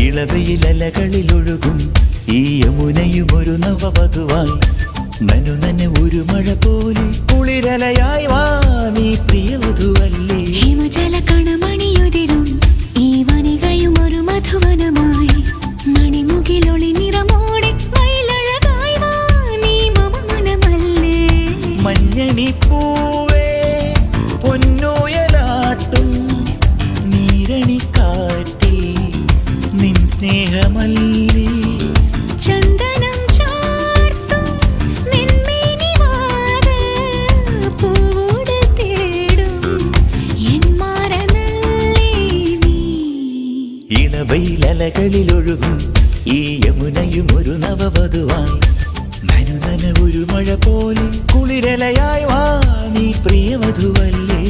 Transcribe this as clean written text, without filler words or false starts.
ഇളവയിലലകളിലൊഴുകും ഈ യമുനയും ഒരു നവവധുവായി നനു നന ഒരു മഴ പോലെ കുളിരലയായി വാ നീ പ്രിയവധുവല്ലേ. ഹിമജല കണമണിയുതിരും ഈ വനികയും ഒരു മധുവനമായി മണിമുകിലൊളി നിറമോടെ മയിലഴകായി വാ നീ മമ മനമല്ലേ. മഞ്ഞണി പൂവേ പൊന്നോയലാട്ടും നീരണിക്കാറ്റിൽ നിൻ സ്നേഹമല്ലേ. ചന്ദനം ചാർത്തും നിൻമേനിവാത് പൂവോട് തേടും എൻ മാറനല്ലേ നീ. ഇളവയിലലകളിലൊഴുകും ഈ യമുനയും ഒരു നവവധുവായി നനു നന ഒരു മഴ പോലെ കുളിരലയായി വാ നീ പ്രിയവധുവല്ലേ.